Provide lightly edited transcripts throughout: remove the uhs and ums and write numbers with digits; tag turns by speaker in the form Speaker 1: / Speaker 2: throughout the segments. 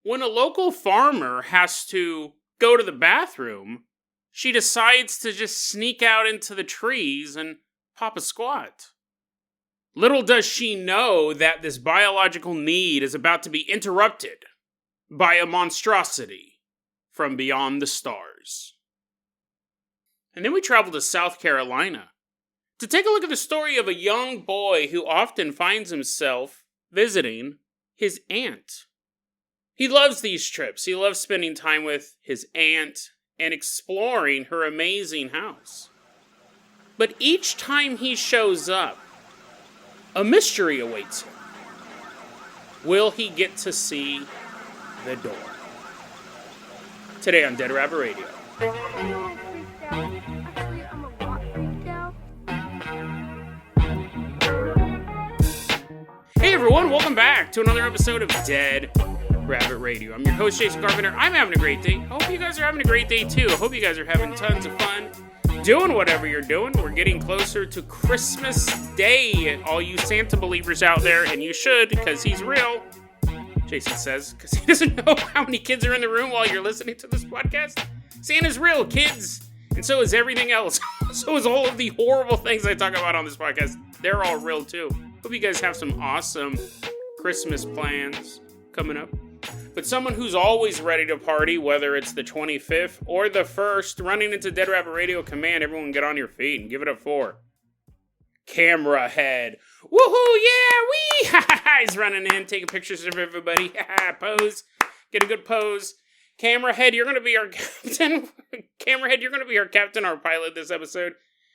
Speaker 1: When a local farmer has to go to the bathroom, she decides to just sneak out into the trees and pop a squat. Little does she know that this biological need is about to be interrupted by a monstrosity from beyond the stars. And then we travel to South Carolina to take a look at the story of a young boy who often finds himself visiting his aunt. He loves these trips. He loves spending time with his aunt and exploring her amazing house. But each time he shows up, a mystery awaits him. Will he get to see the door? Today on Dead Rabbit Radio. Hey everyone, welcome back to another episode of Dead Rabbit Radio. I'm your host, Jason Carpenter. I'm having a great day. I hope you guys are having a great day too. I hope you guys are having tons of fun doing whatever you're doing. We're getting closer to Christmas Day. All you Santa believers out there, and you should, because he's real. Jason says, because he doesn't know how many kids are in the room while you're listening to this podcast. Santa's real, kids. And so is everything else. So is all of the horrible things I talk about on this podcast. They're all real too. Hope you guys have some awesome Christmas plans coming up. But someone who's always ready to party, whether it's the 25th or the 1st, running into Dead Rabbit Radio Command, everyone get on your feet and give it up for Camera Head. Woohoo, yeah, wee! He's running in, taking pictures of everybody. Pose. Get a good pose. Camera Head, you're going to be our captain. Camera Head, you're going to be our captain, our pilot this episode.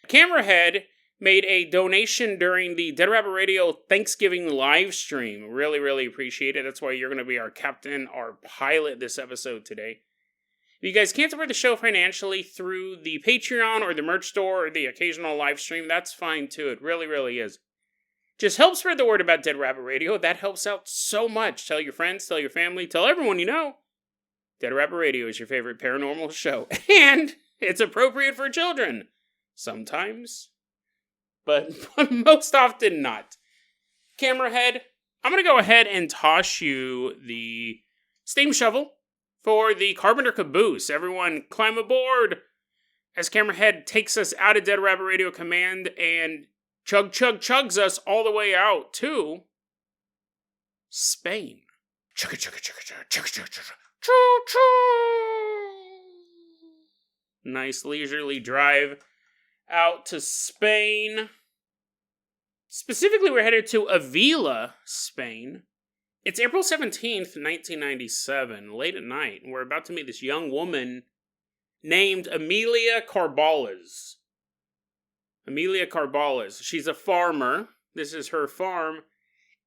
Speaker 1: Camera Head made a donation during the Dead Rabbit Radio Thanksgiving live stream. Really, really appreciate it. That's why you're going to be our captain, our pilot this episode today. If you guys can't support the show financially through the Patreon or the merch store or the occasional live stream, that's fine too. It really, really is. Just help spread the word about Dead Rabbit Radio. That helps out so much. Tell your friends, tell your family, tell everyone you know. Dead Rabbit Radio is your favorite paranormal show. And it's appropriate for children. Sometimes. But most often not. Camera Head, I'm going to go ahead and toss you the steam shovel for the Carpenter caboose. Everyone climb aboard as Camera Head takes us out of Dead Rabbit Radio Command and chugs us all the way out to Spain. Chugga chugga chugga chugga chugga chugga choo choo. Nice leisurely drive out to Spain. Specifically, we're headed to Avila, Spain. It's April 17th, 1997, late at night, and we're about to meet this young woman named Amelia Carbales. Amelia Carbales. She's a farmer. This is her farm.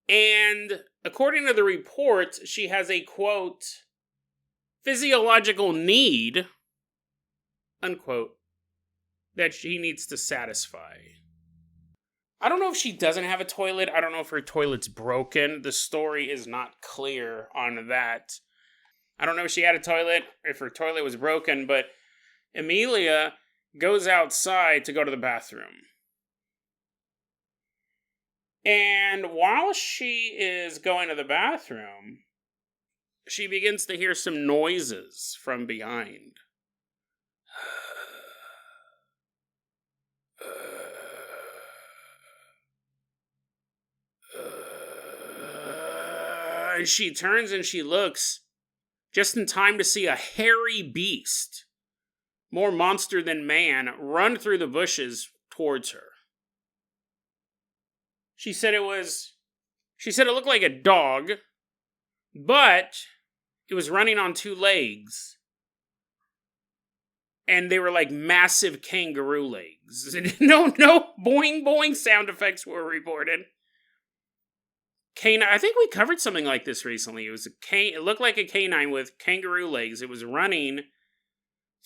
Speaker 1: And according to the report, she has a, quote, physiological need, unquote, that she needs to satisfy. I don't know if she doesn't have a toilet. I don't know if her toilet's broken. The story is not clear on that. I don't know if she had a toilet, if her toilet was broken, but Amelia goes outside to go to the bathroom. And while she is going to the bathroom, she begins to hear some noises from behind. And she turns and she looks just in time to see a hairy beast, more monster than man, run through the bushes towards her. She said it looked like a dog, but it was running on two legs. And they were like massive kangaroo legs. No boing boing sound effects were reported. Canine. I think we covered something like this recently. It looked like a canine with kangaroo legs. It was running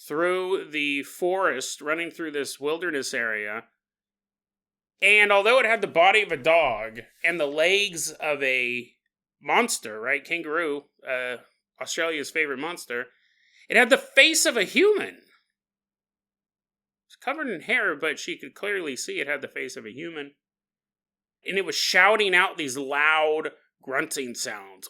Speaker 1: through the forest, running through this wilderness area. And although it had the body of a dog and the legs of a monster, right? Kangaroo, Australia's favorite monster. It had the face of a human. It's covered in hair, but she could clearly see it had the face of a human. And it was shouting out these loud grunting sounds.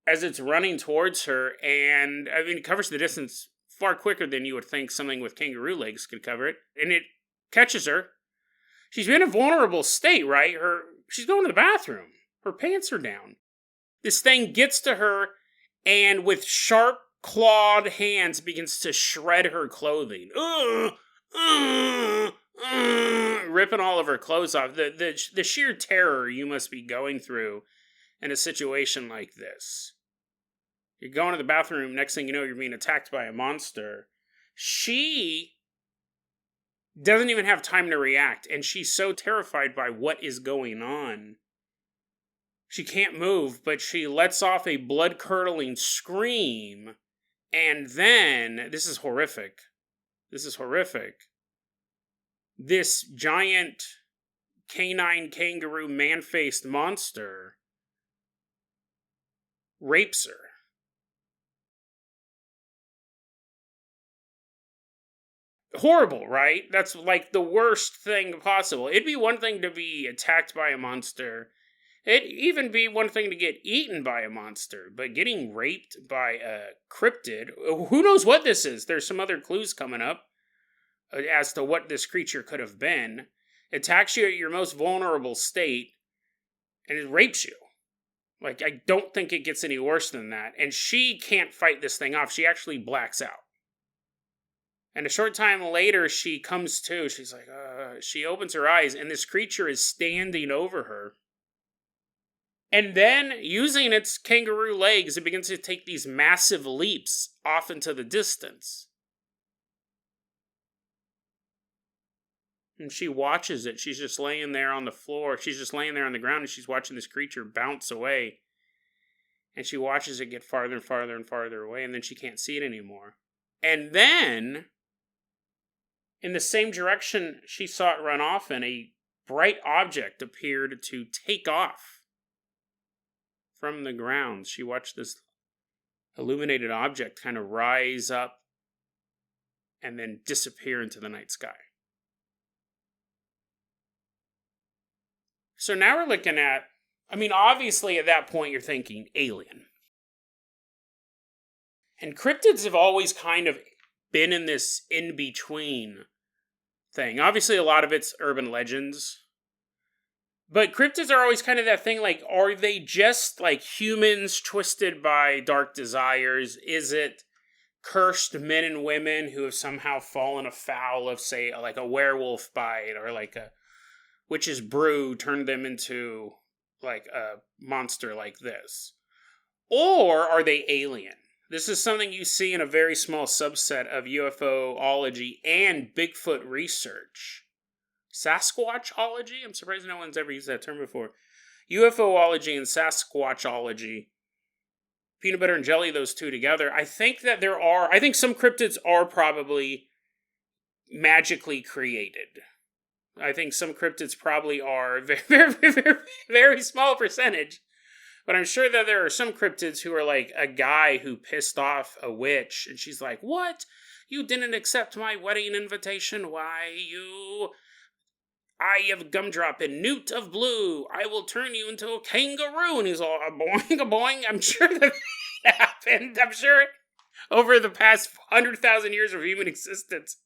Speaker 1: as it's running towards her, and I mean, it covers the distance far quicker than you would think something with kangaroo legs could cover it, and it catches her. She's in a vulnerable state, right? She's going to the bathroom. Her pants are down. This thing gets to her, and with sharp, clawed hands begins to shred her clothing. Ripping all of her clothes off. The sheer terror you must be going through in a situation like this. You're going to the bathroom, next thing you know, you're being attacked by a monster. She doesn't even have time to react, and she's so terrified by what is going on. She can't move, but she lets off a blood-curdling scream, and then, this is horrific. This giant canine kangaroo man-faced monster rapes her. Horrible, right? That's like the worst thing possible. It'd be one thing to be attacked by a monster. It'd even be one thing to get eaten by a monster. But getting raped by a cryptid, who knows what this is? There's some other clues coming up as to what this creature could have been. Attacks you at your most vulnerable state, and it rapes you. Like, I don't think it gets any worse than that. And she can't fight this thing off. She actually blacks out. And a short time later, she comes to. She's like, she opens her eyes, and this creature is standing over her. And then, using its kangaroo legs, it begins to take these massive leaps off into the distance. And she watches it. She's just laying there on the floor. She's just laying there on the ground, and she's watching this creature bounce away. And she watches it get farther and farther and farther away, and then she can't see it anymore. And then, in the same direction she saw it run off in, a bright object appeared to take off from the ground. She watched this illuminated object kind of rise up and then disappear into the night sky. So now we're looking at, obviously at that point you're thinking alien. And cryptids have always kind of been in this in-between thing. Obviously a lot of it's urban legends. But cryptids are always kind of that thing, like, are they just like humans twisted by dark desires? Is it cursed men and women who have somehow fallen afoul of, say, like a werewolf bite, or like a witch's brew turned them into like a monster like this? Or are they alien? This is something you see in a very small subset of UFOlogy and Bigfoot research. Sasquatchology? I'm surprised no one's ever used that term before. UFOlogy and Sasquatchology. Peanut butter and jelly, those two together. I think some cryptids are probably magically created. I think some cryptids probably are very, very, very, very small percentage. But I'm sure that there are some cryptids who are like a guy who pissed off a witch, and she's like, "What? You didn't accept my wedding invitation? Why, you Eye of Gumdrop and Newt of Blue, I will turn you into a kangaroo." And he's all, a boing. I'm sure that happened. I'm sure over the past 100,000 years of human existence,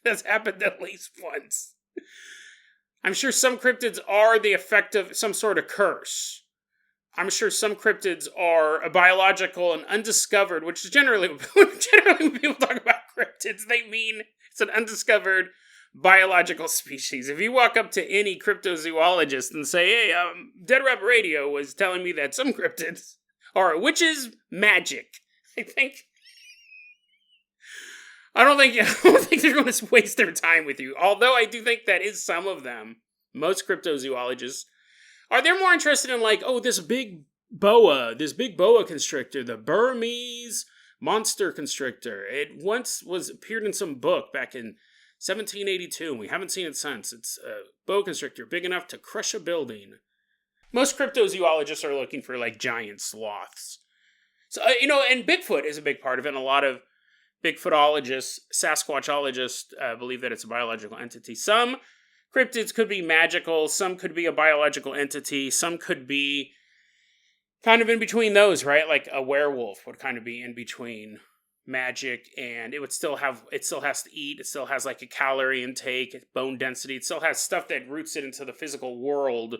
Speaker 1: that's happened at least once. I'm sure some cryptids are the effect of some sort of curse. I'm sure some cryptids are a biological and undiscovered, which is generally when people talk about cryptids, they mean it's an undiscovered biological species. If you walk up to any cryptozoologist and say, "Hey, Dead Rabbit Radio was telling me that some cryptids are," which is magic, I don't think they're going to waste their time with you. Although I do think that is some of them. Most cryptozoologists are they're more interested in like, oh, this big boa constrictor, the Burmese monster constrictor. It once appeared in some book back in 1782, and we haven't seen it since. It's a boa constrictor big enough to crush a building. Most cryptozoologists are looking for like giant sloths. So, and Bigfoot is a big part of it, and a lot of Bigfootologists, Sasquatchologists believe that it's a biological entity. Some cryptids could be magical, some could be a biological entity, some could be kind of in between those, right? Like a werewolf would kind of be in between magic, and it still has to eat, it still has like a calorie intake, bone density, it still has stuff that roots it into the physical world,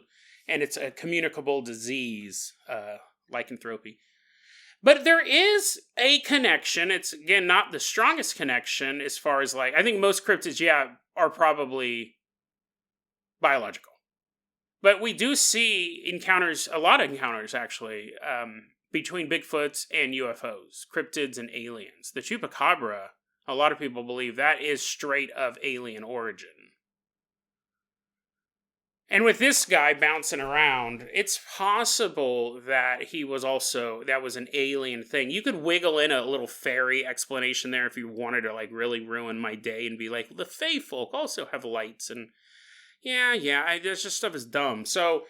Speaker 1: and it's a communicable disease, lycanthropy. But there is a connection. It's, again, not the strongest connection as far as, like, I think most cryptids, are probably biological. But we do see encounters, a lot of encounters, actually, between Bigfoots and UFOs, cryptids and aliens. The Chupacabra, a lot of people believe that is straight of alien origin. And with this guy bouncing around, it's possible that that was an alien thing. You could wiggle in a little fairy explanation there if you wanted to, like, really ruin my day and be like, the Fae folk also have lights, and this just stuff is dumb. So,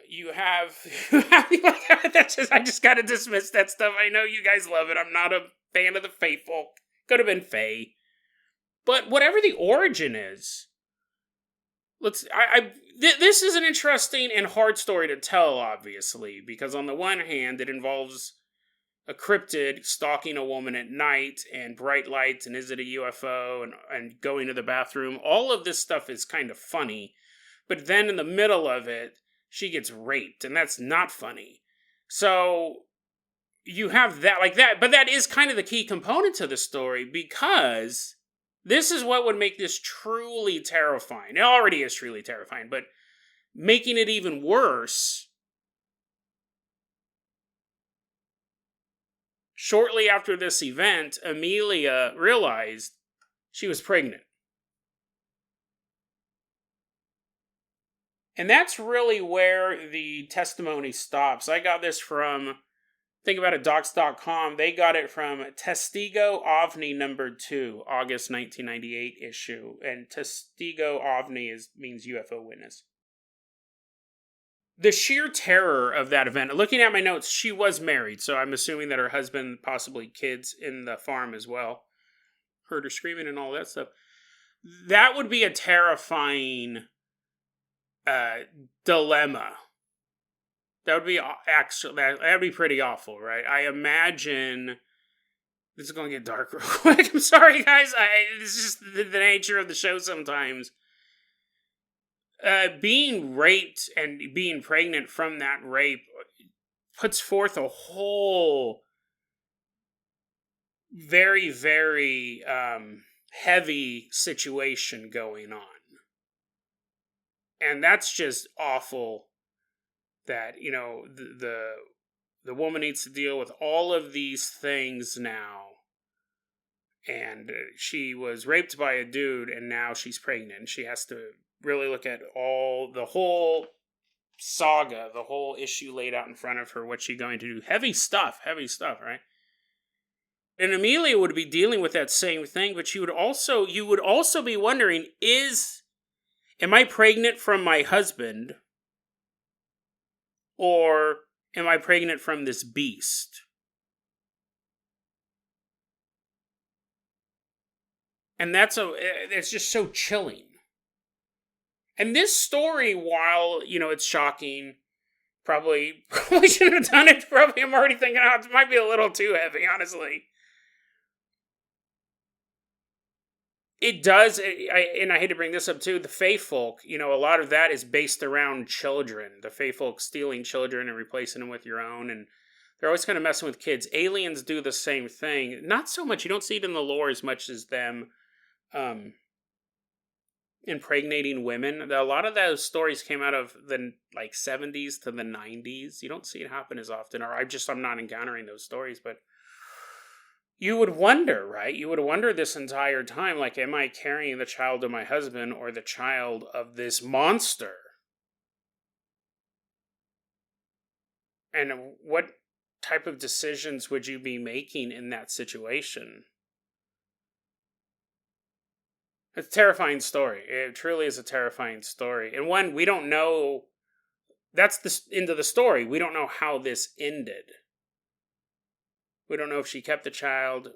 Speaker 1: you have, I just gotta dismiss that stuff. I know you guys love it. I'm not a fan of the Fae folk. Could have been Fae. But whatever the origin is, this is an interesting and hard story to tell, obviously, because on the one hand, it involves a cryptid stalking a woman at night and bright lights and is it a UFO and going to the bathroom. All of this stuff is kind of funny, but then in the middle of it, she gets raped, and that's not funny. So you have that, like that, but that is kind of the key component to the story, because this is what would make this truly terrifying. It already is truly terrifying, but making it even worse, shortly after this event, Amelia realized she was pregnant. And that's really where the testimony stops. I got this from, think about it, docs.com. They got it from Testigo OVNI number 2, August 1998 issue. And Testigo OVNI means UFO witness. The sheer terror of that event, looking at my notes, she was married, so I'm assuming that her husband, possibly kids in the farm as well, heard her screaming and all that stuff. That would be a terrifying dilemma. That would be that'd be pretty awful, right? I imagine this is going to get dark real quick. I'm sorry, guys. It's just the nature of the show sometimes. Being raped and being pregnant from that rape puts forth a whole very, very heavy situation going on. And that's just awful that, the woman needs to deal with all of these things now. And she was raped by a dude, and now she's pregnant. She has to really look at the whole saga, the whole issue laid out in front of her, what's she going to do? Heavy stuff, right? And Amelia would be dealing with that same thing, but you would also be wondering, am I pregnant from my husband, or am I pregnant from this beast? And it's just so chilling. And this story, while, it's shocking, probably shouldn't have done it. Probably I'm already thinking, it might be a little too heavy, honestly. It does, and I hate to bring this up too, the Fae folk, a lot of that is based around children. The Fae folk stealing children and replacing them with your own, and they're always kind of messing with kids. Aliens do the same thing. Not so much, you don't see it in the lore as much as them impregnating women. A lot of those stories came out of the 70s to the 90s. You don't see it happen as often, or I'm not encountering those stories, but you would wonder, right? You would wonder this entire time, am I carrying the child of my husband or the child of this monster? And what type of decisions would you be making in that situation? It's a terrifying story. It truly is a terrifying story. And one, we don't know, that's the end of the story. We don't know how this ended. We don't know if she kept the child.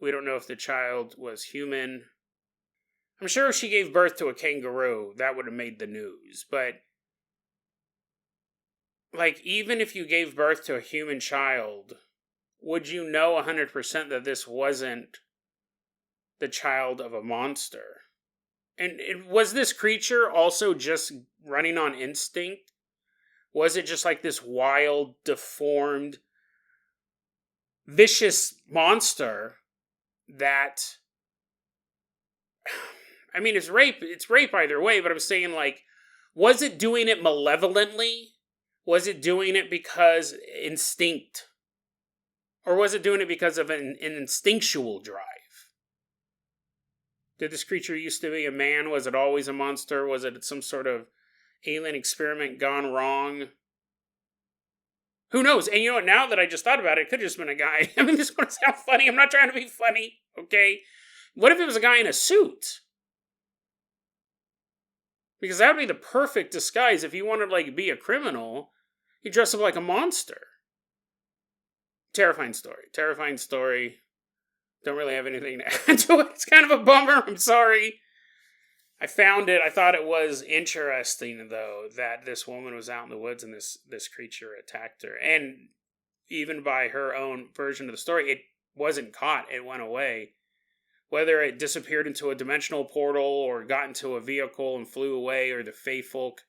Speaker 1: We don't know if the child was human. I'm sure if she gave birth to a kangaroo, that would have made the news. But like, even if you gave birth to a human child, would you know 100% that this wasn't the child of a monster? And was this creature also just running on instinct? Was it just like this wild, deformed, vicious monster that... I mean, it's rape either way, but I'm saying, like, was it doing it malevolently? Was it doing it because instinct? Or was it doing it because of an instinctual drive? Did this creature used to be a man? Was it always a monster? Was it some sort of alien experiment gone wrong? Who knows? And you know what? Now that I just thought about it, it could have just been a guy. I mean, this is going to sound funny. I'm not trying to be funny, okay? What if it was a guy in a suit? Because that would be the perfect disguise. If you wanted to, like, be a criminal, you dress up like a monster. Terrifying story. Don't really have anything to add to it. It's kind of a bummer. I'm sorry. I found it. I thought it was interesting, though, that this woman was out in the woods and this creature attacked her. And even by her own version of the story, it wasn't caught. It went away. Whether it disappeared into a dimensional portal or got into a vehicle and flew away, or the Fae folk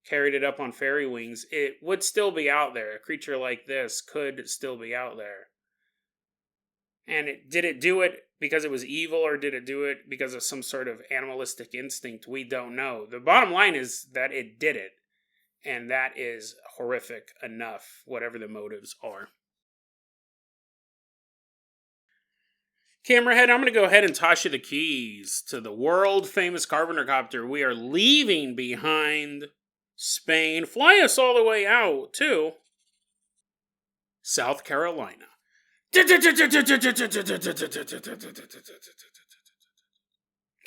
Speaker 1: carried it up on fairy wings, it would still be out there. A creature like this could still be out there. And did it do it because it was evil, or did it do it because of some sort of animalistic instinct? We don't know. The bottom line is that it did it. And that is horrific enough, whatever the motives are. Camerahead, I'm going to go ahead and toss you the keys to the world-famous Carpenter copter. We are leaving behind Spain. Fly us all the way out to South Carolina.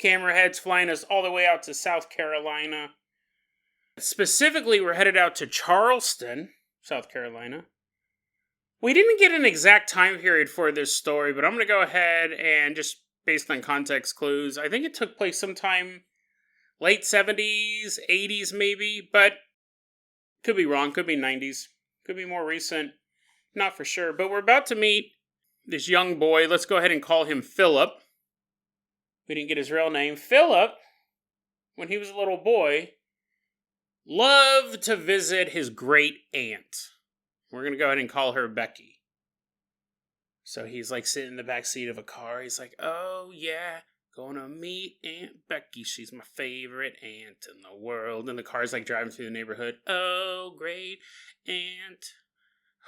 Speaker 1: Camerahead's flying us all the way out to South Carolina. Specifically, we're headed out to Charleston, South Carolina. We didn't get an exact time period for this story, but I'm going to go ahead and just based on context clues, I think it took place sometime late 70s, 80s maybe, but could be wrong, could be 90s, could be more recent, not for sure. But we're about to meet this young boy. Let's go ahead and call him Philip. We didn't get his real name. Philip, when he was a little boy, loved to visit his great aunt. We're going to go ahead and call her Becky. So he's like sitting in the back seat of a car. He's like, oh yeah, gonna meet Aunt Becky. She's my favorite aunt in the world. And the car's like driving through the neighborhood. Oh, great aunt.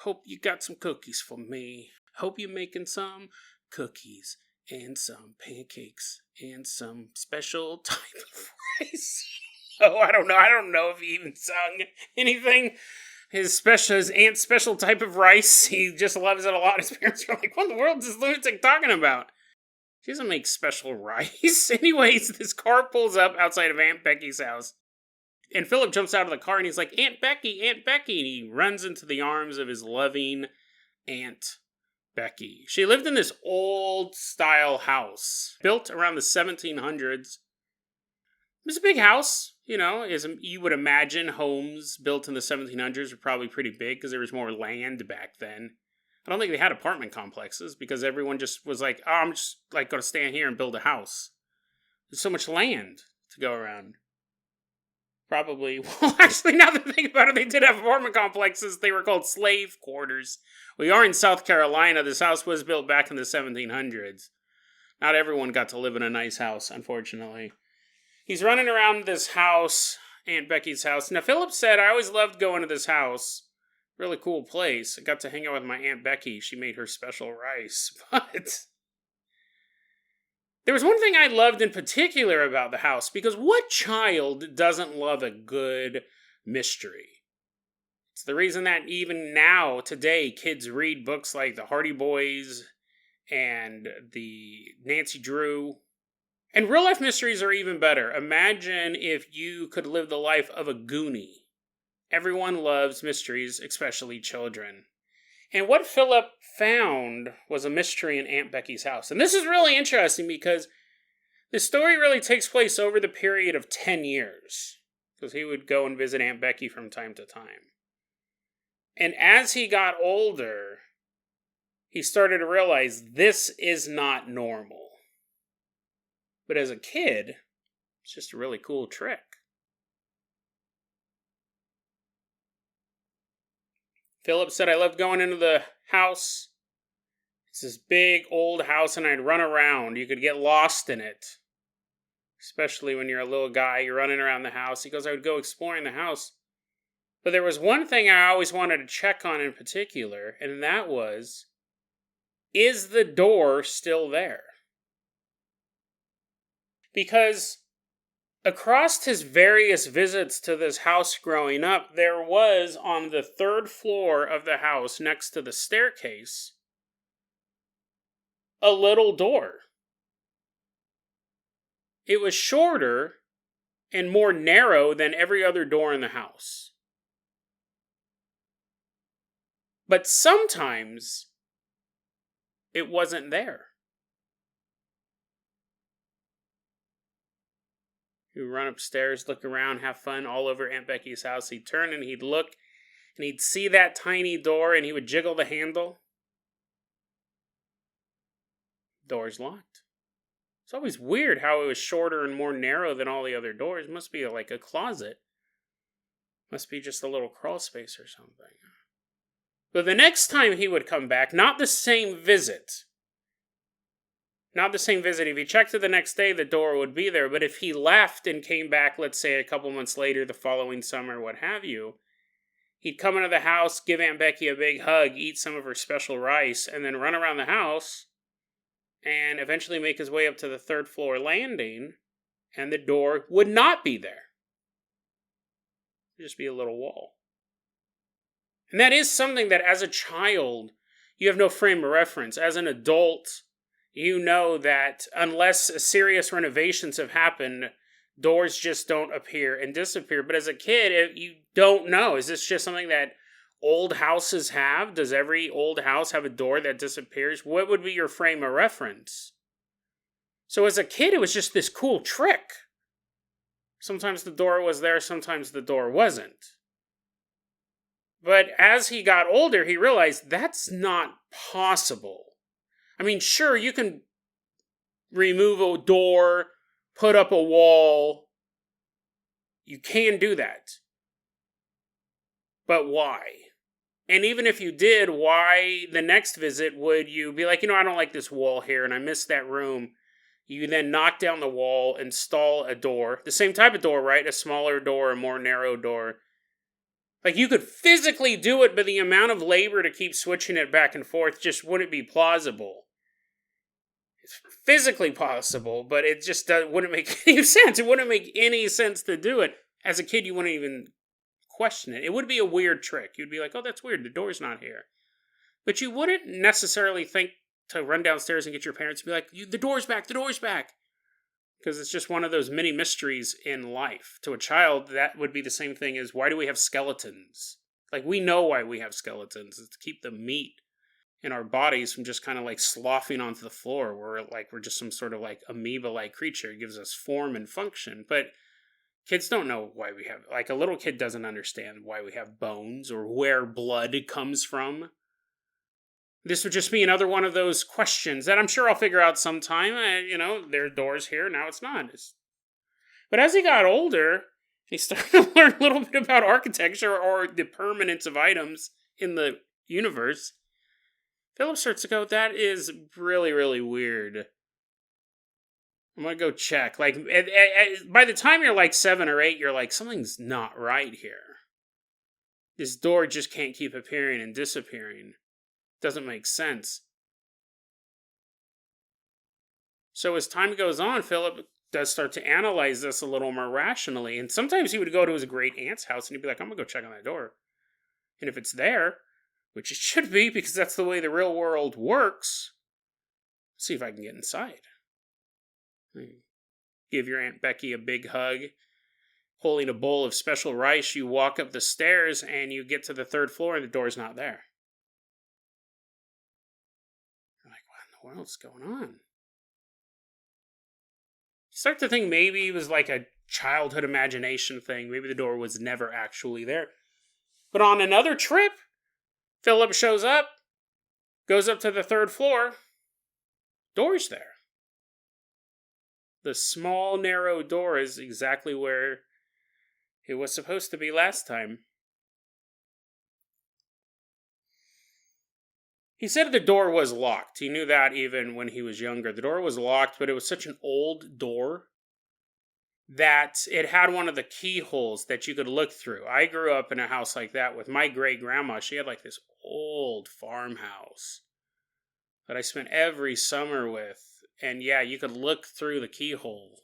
Speaker 1: Hope you got some cookies for me. Hope you're making some cookies and some pancakes and some special type of rice. Oh, I don't know. I don't know if he even sung anything. His aunt's special type of rice. He just loves it a lot. His parents are like, what in the world is this lunatic talking about? She doesn't make special rice. Anyways, this car pulls up outside of Aunt Becky's house. And Philip jumps out of the car and he's like, Aunt Becky, Aunt Becky. And he runs into the arms of his loving Aunt Becky. She lived in this old style house built around the 1700s. It was a big house, you know, as you would imagine homes built in the 1700s were probably pretty big because there was more land back then. I don't think they had apartment complexes because everyone just was like, oh, I'm just like going to stand here and build a house. There's so much land to go around. Probably, well, actually, now that I think about it, they did have apartment complexes. They were called slave quarters. We are in South Carolina. This house was built back in the 1700s. Not everyone got to live in a nice house, unfortunately. He's running around this house, Aunt Becky's house. Now, Philip said, I always loved going to this house. Really cool place. I got to hang out with my Aunt Becky. She made her special rice. But there was one thing I loved in particular about the house, because what child doesn't love a good mystery? It's the reason that even now, today, kids read books like The Hardy Boys and the Nancy Drew. And real-life mysteries are even better. Imagine if you could live the life of a Goonie. Everyone loves mysteries, especially children. And what Philip found was a mystery in Aunt Becky's house. And this is really interesting because the story really takes place over the period of 10 years. Because he would go and visit Aunt Becky from time to time. And as he got older, he started to realize this is not normal. But as a kid, it's just a really cool trick. Philip said, I loved going into the house. It's this big old house and I'd run around. You could get lost in it. Especially when you're a little guy, you're running around the house. He goes, I would go exploring the house. But there was one thing I always wanted to check on in particular, and that was, is the door still there? Because across his various visits to this house growing up, there was on the third floor of the house next to the staircase a little door. It was shorter and more narrow than every other door in the house. But sometimes it wasn't there. He'd run upstairs, look around, have fun all over Aunt Becky's house. He'd turn and he'd look and he'd see that tiny door and he would jiggle the handle. Door's locked. It's always weird how it was shorter and more narrow than all the other doors. Must be like a closet. Must be just a little crawl space or something. But the next time he would come back, not the same visit. Not the same visit. If he checked it the next day, the door would be there. But if he left and came back, let's say a couple months later, the following summer, what have you, he'd come into the house, give Aunt Becky a big hug, eat some of her special rice, and then run around the house and eventually make his way up to the third floor landing, and the door would not be there. It'd just be a little wall. And that is something that as a child, you have no frame of reference. As an adult, you know that unless serious renovations have happened, doors just don't appear and disappear. But as a kid, you don't know. Is this just something that old houses have? Does every old house have a door that disappears? What would be your frame of reference? So as a kid, it was just this cool trick. Sometimes the door was there, sometimes the door wasn't. But as he got older, he realized that's not possible. I mean, sure, you can remove a door, put up a wall. You can do that. But why? And even if you did, why the next visit would you be like, I don't like this wall here and I miss that room. You then knock down the wall, install a door. The same type of door, right? A smaller door, a more narrow door. Like, you could physically do it, but the amount of labor to keep switching it back and forth just wouldn't be plausible. It's physically possible, but it just wouldn't make any sense. It wouldn't make any sense to do it. As a kid, you wouldn't even question it. It would be a weird trick. You'd be like, oh, that's weird. The door's not here. But you wouldn't necessarily think to run downstairs and get your parents to be like, the door's back, the door's back. Because it's just one of those many mysteries in life. To a child, that would be the same thing as, why do we have skeletons? Like, we know why we have skeletons. It's to keep the meat in our bodies from just kind of like sloughing onto the floor. We're just some sort of like amoeba-like creature. It gives us form and function. But kids don't know why we have, like, a little kid doesn't understand why we have bones or where blood comes from. This would just be another one of those questions that I'm sure I'll figure out sometime. There are doors here, now it's not. But as he got older, he started to learn a little bit about architecture or the permanence of items in the universe. Philip starts to go, that is really, really weird. I'm going to go check. Like, by the time you're like 7 or 8, you're like, something's not right here. This door just can't keep appearing and disappearing. Doesn't make sense. So as time goes on, Philip does start to analyze this a little more rationally. And sometimes he would go to his great aunt's house and he'd be like, I'm going to go check on that door. And if it's there, which it should be because that's the way the real world works, see if I can get inside. Give your Aunt Becky a big hug. Holding a bowl of special rice, you walk up the stairs and you get to the third floor and the door's not there. What else is going on? Start to think maybe it was like a childhood imagination thing. Maybe the door was never actually there. But on another trip, Philip shows up, goes up to the third floor, door's there. The small, narrow door is exactly where it was supposed to be last time. He said the door was locked. He knew that even when he was younger. The door was locked, but it was such an old door that it had one of the keyholes that you could look through. I grew up in a house like that with my great-grandma. She had like this old farmhouse that I spent every summer with. And yeah, you could look through the keyhole.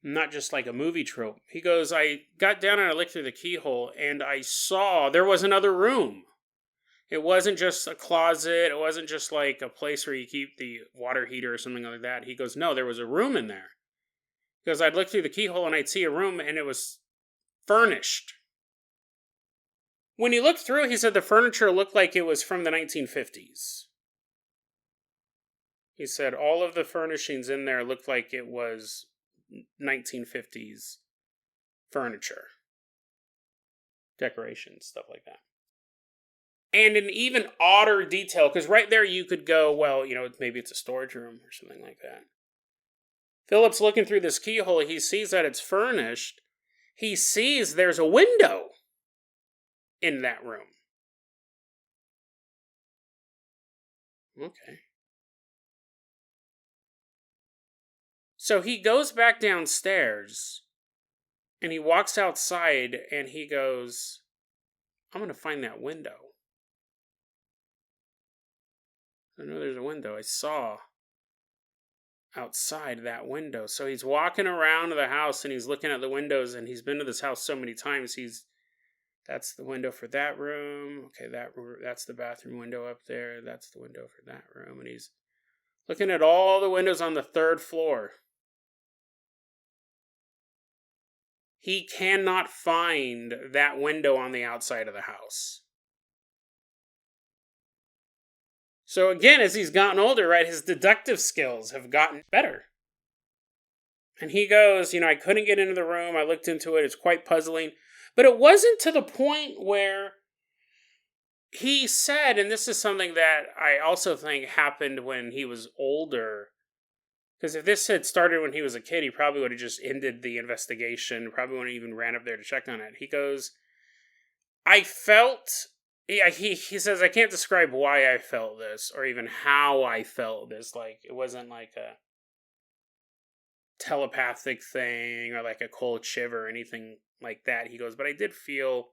Speaker 1: Not just like a movie trope. He goes, I got down and I looked through the keyhole and I saw there was another room. It wasn't just a closet. It wasn't just like a place where you keep the water heater or something like that. He goes, no, there was a room in there. Because I'd look through the keyhole and I'd see a room and it was furnished. When he looked through, he said the furniture looked like it was from the 1950s. He said all of the furnishings in there looked like it was 1950s furniture. Decorations, stuff like that. And an even odder detail, because right there you could go, well, maybe it's a storage room or something like that. Philip's looking through this keyhole. He sees that it's furnished. He sees there's a window in that room. Okay. So he goes back downstairs and he walks outside and he goes, I'm going to find that window. I know there's a window. I saw outside that window. So he's walking around the house and he's looking at the windows, and he's been to this house so many times. That's the window for that room. Okay, that's the bathroom window up there. That's the window for that room. And he's looking at all the windows on the third floor. He cannot find that window on the outside of the house. So again, as he's gotten older, right, his deductive skills have gotten better. And he goes, I couldn't get into the room. I looked into it. It's quite puzzling. But it wasn't to the point where he said, and this is something that I also think happened when he was older, because if this had started when he was a kid, he probably would have just ended the investigation, probably wouldn't even ran up there to check on it. He goes, I felt... He says, I can't describe why I felt this or even how I felt this. Like, it wasn't like a telepathic thing or like a cold shiver or anything like that. He goes, but I did feel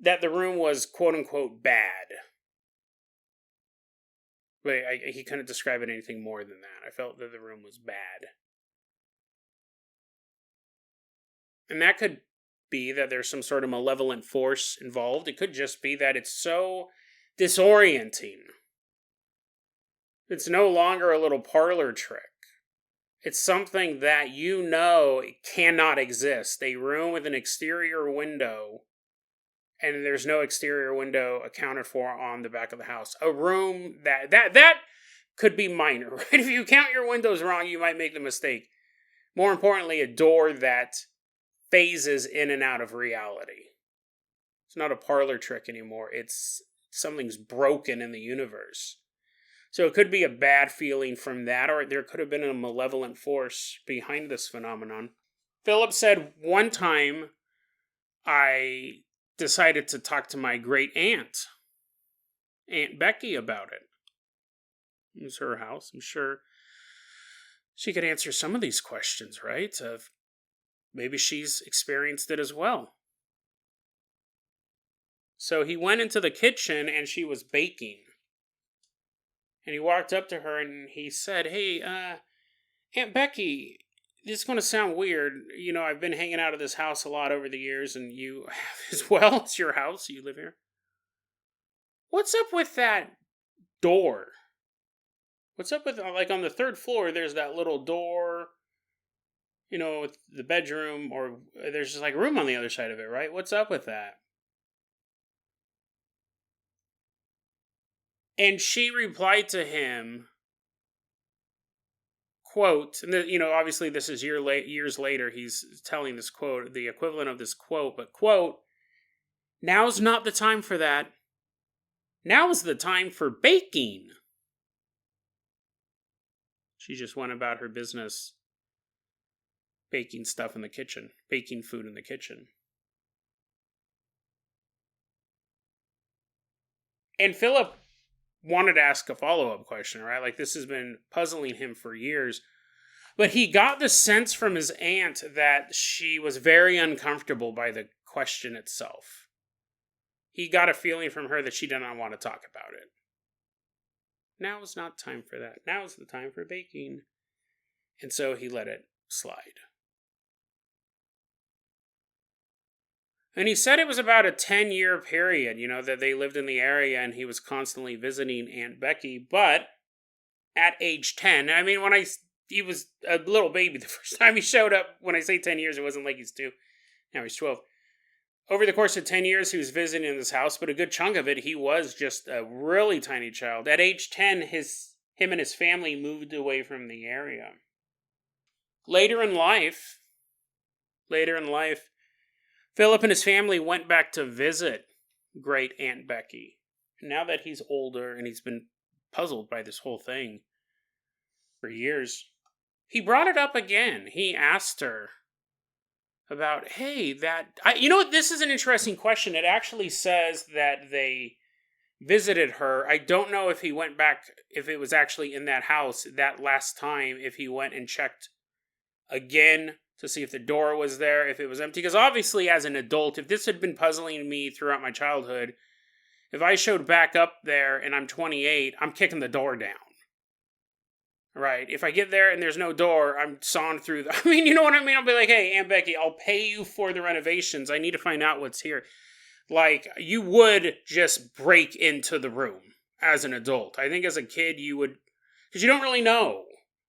Speaker 1: that the room was quote unquote bad. But he couldn't describe it anything more than that. I felt that the room was bad. And that could be that there's some sort of malevolent force involved. It could just be that it's so disorienting. It's no longer a little parlor trick. It's something that it cannot exist. A room with an exterior window, and there's no exterior window accounted for on the back of the house. A room that could be minor, right? If you count your windows wrong, you might make the mistake. More importantly, a door that phases in and out of reality. It's not a parlor trick anymore. It's something's broken in the universe. So it could be a bad feeling from that, or there could have been a malevolent force behind this phenomenon. Philip said, one time I decided to talk to my great aunt, Aunt Becky, about it. It was her house. I'm sure she could answer some of these questions, right? Maybe she's experienced it as well. So he went into the kitchen and she was baking. And he walked up to her and he said, hey, Aunt Becky, this is going to sound weird. I've been hanging out at this house a lot over the years, and you have as well. It's your house. You live here. What's up with that door? What's up with, like, on the third floor, there's that little door, with the bedroom, or there's just like a room on the other side of it, right? What's up with that? And she replied to him, quote, and obviously this is years later, he's telling this quote, the equivalent of this quote, but quote, Now's not the time for that. Now is the time for baking. She just went about her business baking stuff in the kitchen, baking food in the kitchen. And Philip wanted to ask a follow-up question, right? Like, this has been puzzling him for years. But he got the sense from his aunt that she was very uncomfortable by the question itself. He got a feeling from her that she did not want to talk about it. Now is not time for that. Now is the time for baking. And so he let it slide. And he said it was about a 10-year period, that they lived in the area and he was constantly visiting Aunt Becky. But at age 10, he was a little baby the first time he showed up. When I say 10 years, it wasn't like he's 2. Now he's 12. Over the course of 10 years, he was visiting in this house, but a good chunk of it, he was just a really tiny child. At age 10, him and his family moved away from the area. Later in life, Philip and his family went back to visit great Aunt Becky. Now that he's older and he's been puzzled by this whole thing for years, he brought it up again. He asked her about, this is an interesting question. It actually says that they visited her. I don't know if he went back, if it was actually in that house that last time, if he went and checked again to see if the door was there, if it was empty. Because obviously, as an adult, if this had been puzzling me throughout my childhood, if I showed back up there and I'm 28, I'm kicking the door down. Right? If I get there and there's no door, I'm sawing through you know what I mean? I'll be like, hey, Aunt Becky, I'll pay you for the renovations. I need to find out what's here. Like, you would just break into the room as an adult. I think as a kid, you would, because you don't really know.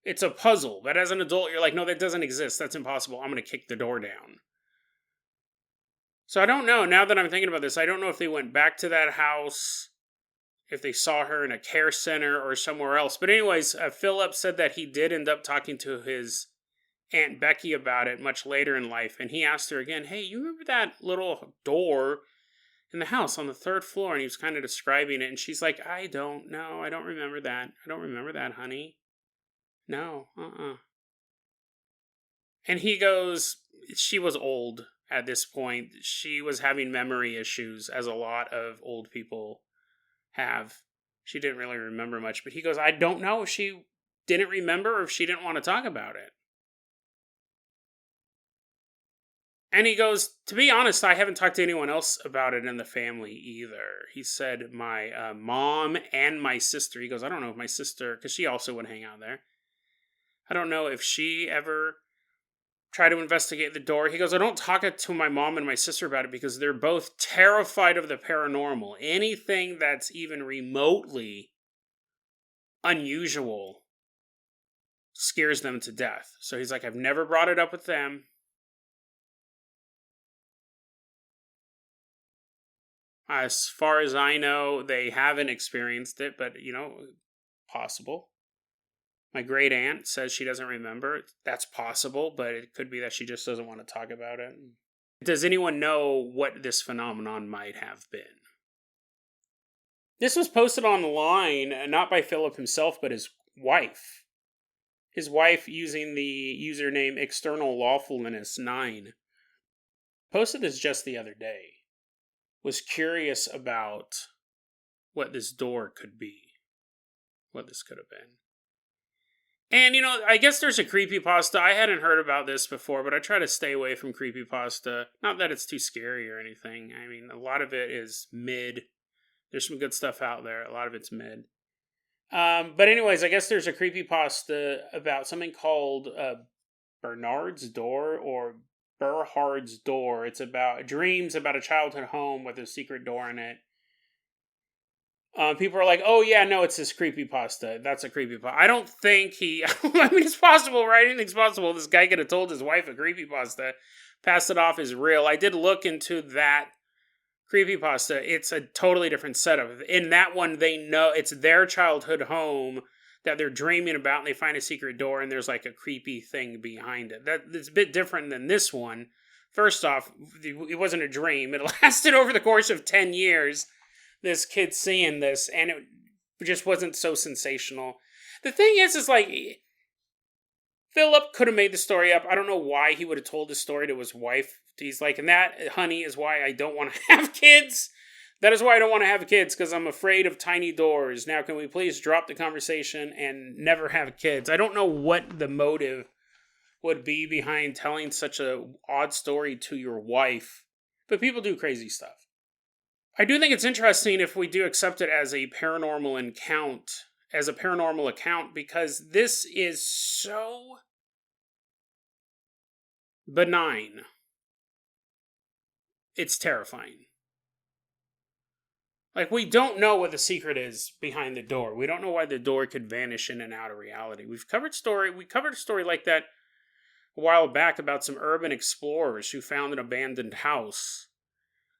Speaker 1: It's a puzzle. But as an adult, you're like, no, that doesn't exist. That's impossible. I'm going to kick the door down. So I don't know. Now that I'm thinking about this, I don't know if they went back to that house, if they saw her in a care center or somewhere else. But anyways, Philip said that he did end up talking to his Aunt Becky about it much later in life. And he asked her again, hey, you remember that little door in the house on the 3rd floor? And he was kind of describing it. And she's like, I don't know. I don't remember that. I don't remember that, honey. No, And he goes, she was old at this point. She was having memory issues, as a lot of old people have. She didn't really remember much. But he goes, I don't know if she didn't remember or if she didn't want to talk about it. And he goes, to be honest, I haven't talked to anyone else about it in the family either. He said, my mom and my sister. He goes, I don't know if my sister, because she also would hang out there. I don't know if she ever tried to investigate the door. He goes, I don't talk to my mom and my sister about it because they're both terrified of the paranormal. Anything that's even remotely unusual scares them to death. So he's like, I've never brought it up with them. As far as I know, they haven't experienced it, but, possible. My great aunt says she doesn't remember. That's possible, but it could be that she just doesn't want to talk about it. Does anyone know what this phenomenon might have been? This was posted online, not by Philip himself, but his wife. His wife, using the username External Lawfulness 9, posted this just the other day. Was curious about what this door could be. What this could have been. And, I guess there's a creepypasta. I hadn't heard about this before, but I try to stay away from creepypasta. Not that it's too scary or anything. I mean, a lot of it is mid. There's some good stuff out there. A lot of it's mid. But anyways, I guess there's a creepypasta about something called Bernard's Door or Berhard's Door. It's about dreams about a childhood home with a secret door in it. People are like, oh yeah, no, it's this creepypasta. That's a creepypasta. I don't think it's possible, right? Anything's possible. This guy could have told his wife a creepypasta, passed it off as real. I did look into that creepypasta. It's a totally different setup. In that one, they know it's their childhood home that they're dreaming about, and they find a secret door, and there's like a creepy thing behind it. That's a bit different than this one. First off, it wasn't a dream. It lasted over the course of 10 years, this kid seeing this, and it just wasn't so sensational. The thing is like, Philip could have made the story up. I don't know why he would have told the story to his wife. He's like, and that, honey, is why I don't want to have kids. That is why I don't want to have kids, because I'm afraid of tiny doors. Now, can we please drop the conversation and never have kids? I don't know what the motive would be behind telling such a odd story to your wife, but people do crazy stuff. I do think it's interesting if we do accept it as a paranormal account, because this is so benign. It's terrifying. Like, we don't know what the secret is behind the door. We don't know why the door could vanish in and out of reality. We covered a story like that a while back about some urban explorers who found an abandoned house.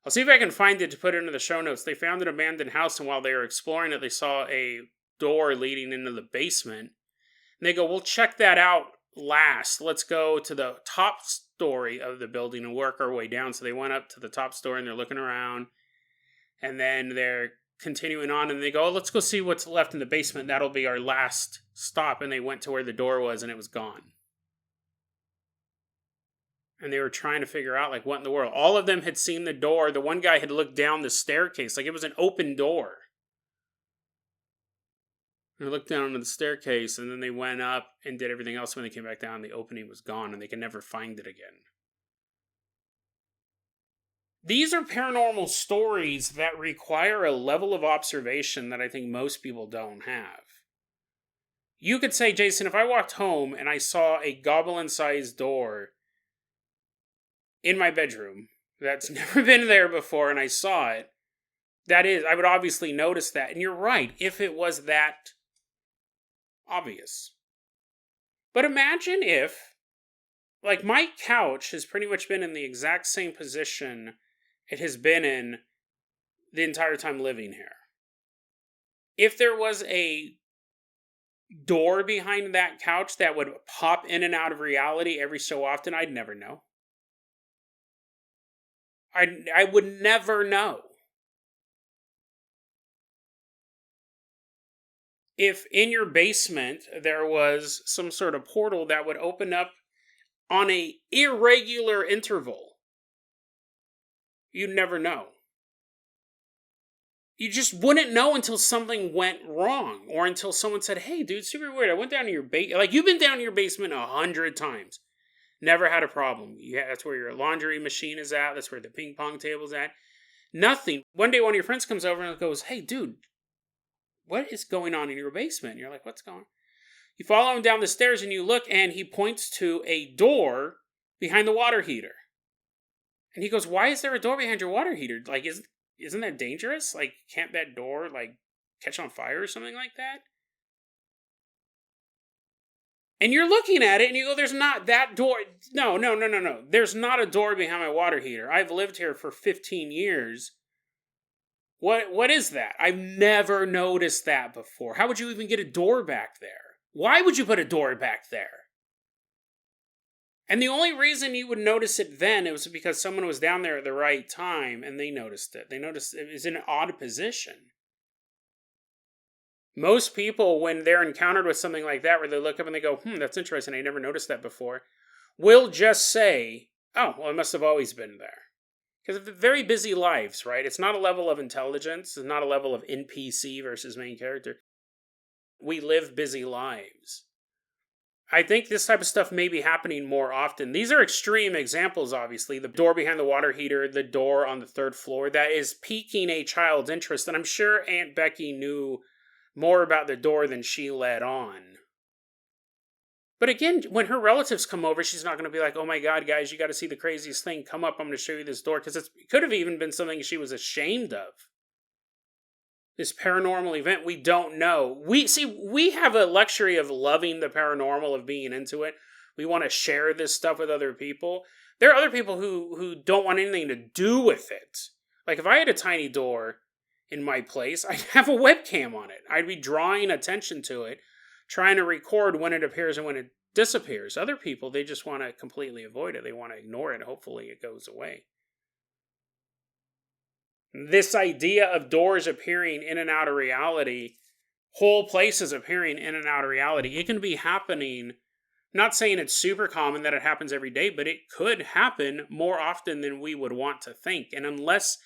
Speaker 1: I'll see if I can find it to put into the show notes. They found an abandoned house, and while they were exploring it, they saw a door leading into the basement. And they go, we'll check that out last. Let's go to the top story of the building and work our way down. So they went up to the top story, and they're looking around. And then they're continuing on, and they go, let's go see what's left in the basement. That'll be our last stop. And they went to where the door was, and it was gone. And they were trying to figure out, like, what in the world? All of them had seen the door. The one guy had looked down the staircase, like it was an open door. They looked down into the staircase, and then they went up and did everything else. When they came back down, the opening was gone, and they could never find it again. These are paranormal stories that require a level of observation that I think most people don't have. You could say, Jason, if I walked home and I saw a goblin-sized door in my bedroom that's never been there before, and I saw it, I would obviously notice that. And you're right, if it was that obvious. But imagine if, like, my couch has pretty much been in the exact same position it has been in the entire time living here. If there was a door behind that couch that would pop in and out of reality every so often, I'd never know. I would never know. If in your basement there was some sort of portal that would open up on a irregular interval, you'd never know. You just wouldn't know until something went wrong, or until someone said, hey dude, super weird, I went down to your basement. Like, you've been down to your basement 100 times. Never had a problem. Yeah, that's where your laundry machine is at. That's where the ping pong table's at. Nothing. One day one of your friends comes over and goes, hey dude, what is going on in your basement? And you're like, what's going on? You follow him down the stairs and you look, and he points to a door behind the water heater. And he goes, why is there a door behind your water heater? Like, isn't that dangerous? Like, can't that door, like, catch on fire or something like that? And you're looking at it and you go, there's not that door. No. There's not a door behind my water heater. I've lived here for 15 years. What is that? I've never noticed that before. How would you even get a door back there? Why would you put a door back there? And the only reason you would notice it then, it was because someone was down there at the right time and they noticed it. They noticed it was in an odd position. Most people, when they're encountered with something like that, where they look up and they go, that's interesting, I never noticed that before, will just say, oh, well, it must have always been there. Because of very busy lives, right? It's not a level of intelligence. It's not a level of NPC versus main character. We live busy lives. I think this type of stuff may be happening more often. These are extreme examples, obviously. The door behind the water heater, the door on the third floor, that is piquing a child's interest. And I'm sure Aunt Becky knew more about the door than she let on. But again, when her relatives come over, she's not going to be like, oh my God, guys, you got to see the craziest thing. Come up, I'm going to show you this door. Because it could have even been something she was ashamed of. This paranormal event, we don't know. We have a luxury of loving the paranormal, of being into it. We want to share this stuff with other people. There are other people who don't want anything to do with it. Like, if I had a tiny door in my place, I'd have a webcam on it. I'd be drawing attention to it, trying to record when it appears and when it disappears. Other people, they just want to completely avoid it. They want to ignore it. Hopefully it goes away. This idea of doors appearing in and out of reality, whole places appearing in and out of reality, it can be happening. Not saying it's super common that it happens every day, but it could happen more often than we would want to think. And unless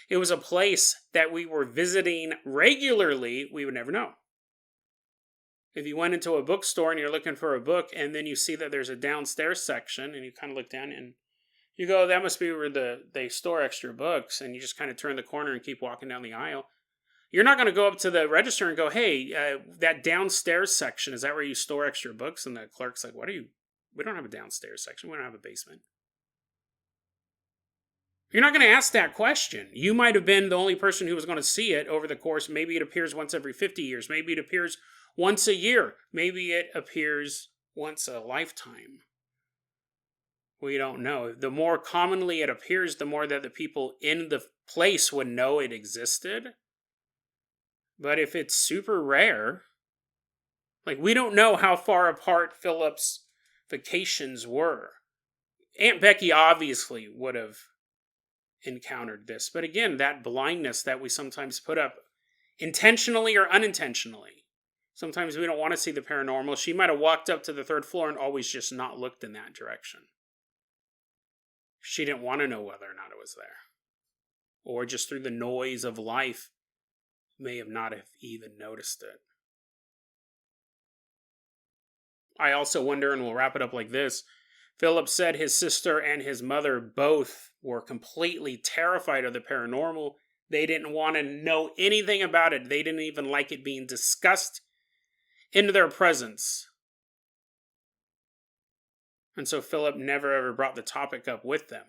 Speaker 1: it was a place that we were visiting regularly, we would never know. If you went into a bookstore and you're looking for a book, and then you see that there's a downstairs section, and you kind of look down and you go, that must be where they store extra books, and you just kind of turn the corner and keep walking down the aisle. You're not going to go up to the register and go, hey, that downstairs section, is that where you store extra books? And the clerk's like, we don't have a downstairs section. We don't have a basement. You're not going to ask that question. You might have been the only person who was going to see it over the course. Maybe it appears once every 50 years. Maybe it appears once a year. Maybe it appears once a lifetime. We don't know. The more commonly it appears, the more that the people in the place would know it existed. But if it's super rare, like we don't know how far apart Philip's vacations were. Aunt Becky obviously would have encountered this. But again, that blindness that we sometimes put up, intentionally or unintentionally. Sometimes we don't want to see the paranormal. She might have walked up to the third floor and always just not looked in that direction. She didn't want to know whether or not it was there. Or just through the noise of life, may have not have even noticed it. I also wonder, and we'll wrap it up like this, Philip said his sister and his mother both were completely terrified of the paranormal. They didn't want to know anything about it. They didn't even like it being discussed in their presence. And so Philip never ever brought the topic up with them.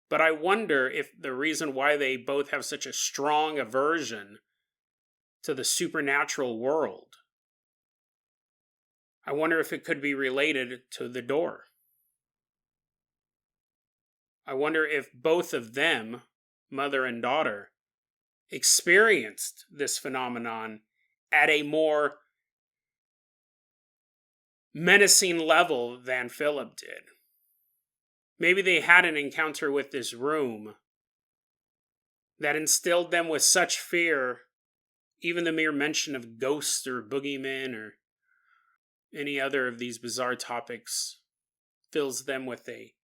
Speaker 1: But I wonder if the reason why they both have such a strong aversion to the supernatural world, I wonder if it could be related to the door. I wonder if both of them, mother and daughter, experienced this phenomenon at a more menacing level than Philip did. Maybe they had an encounter with this room that instilled them with such fear, even the mere mention of ghosts or boogeymen or any other of these bizarre topics fills them with a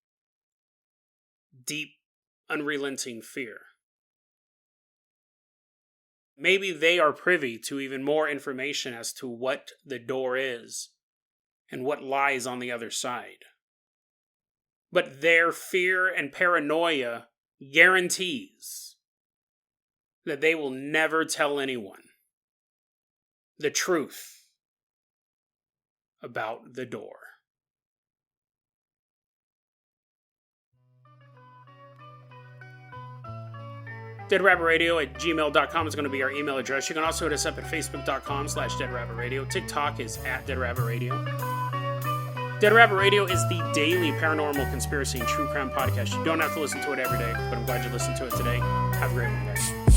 Speaker 1: deep, unrelenting fear. Maybe they are privy to even more information as to what the door is and what lies on the other side. But their fear and paranoia guarantees that they will never tell anyone the truth about the door. DeadRabbitRadio@gmail.com is going to be our email address. You can also hit us up at Facebook.com/DeadRabbitRadio. TikTok is @DeadRabbitRadio. Dead Rabbit Radio is the daily paranormal, conspiracy, and true crime podcast. You don't have to listen to it every day, but I'm glad you listened to it today. Have a great one, guys.